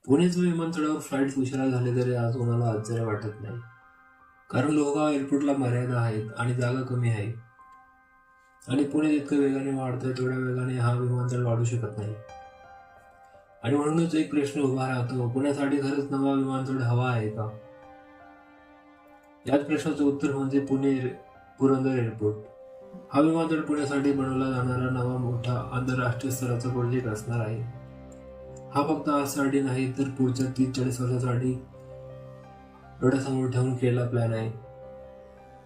पुण्याच्या विमानतळावर फ्लाईट उशिरा झाले तरी आज कोणाला आश्चर्य वाटत नाही, कारण लोहगाव एअरपोर्टला मर्यादा आहेत आणि जागा कमी आहे. आणि पुणे जितकं वेगाने वाढतंय तेवढ्या वेगाने हा विमानतळ वाढू शकत नाही. आणि म्हणूनच एक प्रश्न उभा राहतो, पुण्यासाठी खरंच नवा विमानतळ हवा आहे का? याच प्रश्नाचं उत्तर म्हणजे पुरंदर एअरपोर्ट. हा विमानतळ पुण्यासाठी बनवला जाणारा नवा मोठा आंतरराष्ट्रीय स्तराचा प्रोजेक्ट असणार आहे. हा फक्त आजसाठी नाही तर पुढच्या 30-40 वर्षासाठी डोळ्यासमोर ठेवून केलेला प्लॅन आहे.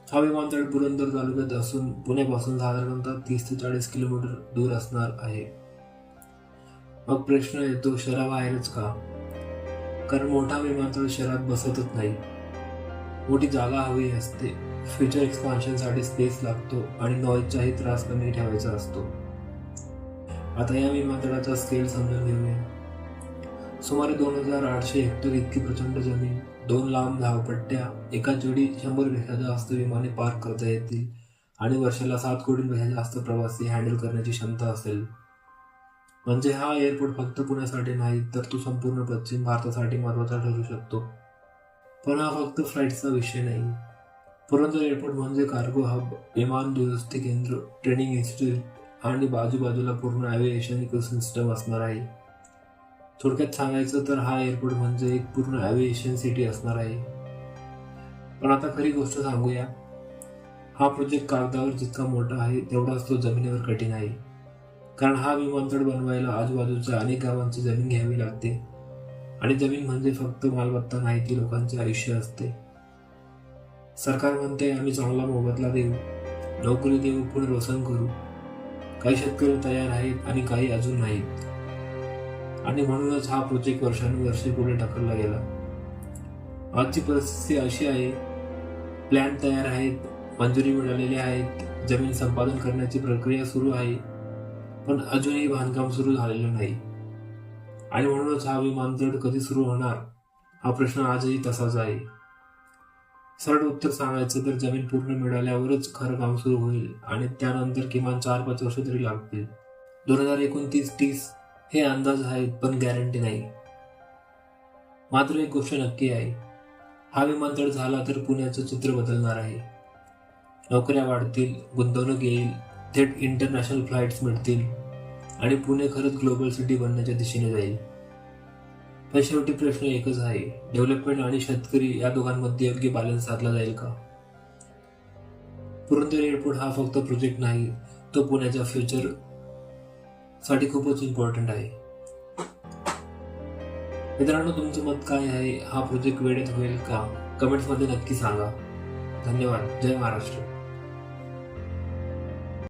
हा विमानतळ पुरंदर तालुक्यात असून पुण्यापासून साधारणतः 30 ते 40 किलोमीटर दूर असणार आहे. मग प्रश्न येतो, शहराबाहेरच का? कारण मोठा विमानतळ शहरात बसतच नाही. मोठी जागा हवी असते, फ्युचर एक्सपान्शनसाठी स्पेस लागतो आणि नॉईजचाही त्रास कमी ठेवायचा असतो. आता या विमानतळाचा स्केल समजून घेऊया. सुमारे 2800 हेक्टर इतकी प्रचंड जमीन, 2 लांब धावपट्ट्या, एकाच वेळी 100 पेक्षा जास्त विमाने पार्क करता येतील आणि वर्षाला 7 कोटींपेक्षा जास्त प्रवासी हँडल करण्याची क्षमता असेल. म्हणजे हा एअरपोर्ट फक्त पुण्यासाठी नाही तर तो संपूर्ण पश्चिम भारतासाठी महत्त्वाचा ठरू शकतो. पण हा फक्त फ्लाईटचा विषय नाही. पुरंदर एअरपोर्ट म्हणजे कार्गो हब, विमान दुरुस्ती केंद्र, ट्रेनिंग इन्स्टिट्यूट आणि बाजूबाजूला पूर्ण ॲव्हिएशन इकोसिस्टम असणार आहे. थोडक्यात सांगायचं तर हा एअरपोर्ट म्हणजे एक पूर्ण ॲव्हिएशन सिटी असणार आहे. पण आता खरी गोष्ट सांगूया, हा प्रोजेक्ट कागदावर जितका मोठा आहे तेवढाच तो जमिनीवर कठीण आहे. कारण हा विमानतळ बनवायला आजूबाजूच्या अनेक गावांची जमीन घ्यावी लागते आणि जमीन म्हणजे फक्त मालमत्ता नाही, ती लोकांचे आयुष्य असते. सरकार म्हणते आम्ही चांगला मोबदला देऊ, नोकरी देऊ, पुनर्वसन करू. काही शेतकरी तयार आहेत आणि काही अजून नाहीत. आणि म्हणूनच हा प्रोजेक्ट वर्षानुवर्षे पुढे ढकलला गेला. आजची परिस्थिती अशी आहे, प्लॅन तयार आहेत, मंजुरी मिळालेली आहेत, जमीन संपादन करण्याची प्रक्रिया सुरू आहे, पण अजूनही बांधकाम सुरू झालेलं नाही. आणि म्हणूनच हा विमानतळ कधी सुरू होणार हा प्रश्न आजही तसाच आहे. सरळ उत्तर सांगायचं तर जमीन पूर्ण मिळाल्यावरच खरं काम सुरू होईल आणि त्यानंतर किमान 4-5 वर्ष तरी लागतील. 2029-30 हे अंदाज आहेत, पण गॅरंटी नाही. मात्र एक गोष्ट नक्की आहे, हा विमानतळ झाला तर पुण्याचं चित्र बदलणार आहे. नोकऱ्या वाढतील, गुंतवणूक येईल, थेट इंटरनॅशनल फ्लाईट्स मिळतील आणि पुणे खरंच ग्लोबल सिटी बनण्याच्या दिशेने जाईल. पण शेवटी प्रश्न एकच आहे, डेव्हलपमेंट आणि शेतकरी या दोघांमध्ये योग्य बॅलन्स साधला जाईल का? पुरंदर एअरपोर्ट हा फक्त प्रोजेक्ट नाही, तो पुण्याच्या फ्युचर साठी खूपच इम्पॉर्टंट आहे. मित्रांनो, तुमचं मत काय आहे? हा प्रोजेक्ट वेळेत होईल का? कमेंट्समध्ये नक्की सांगा. धन्यवाद. जय महाराष्ट्र.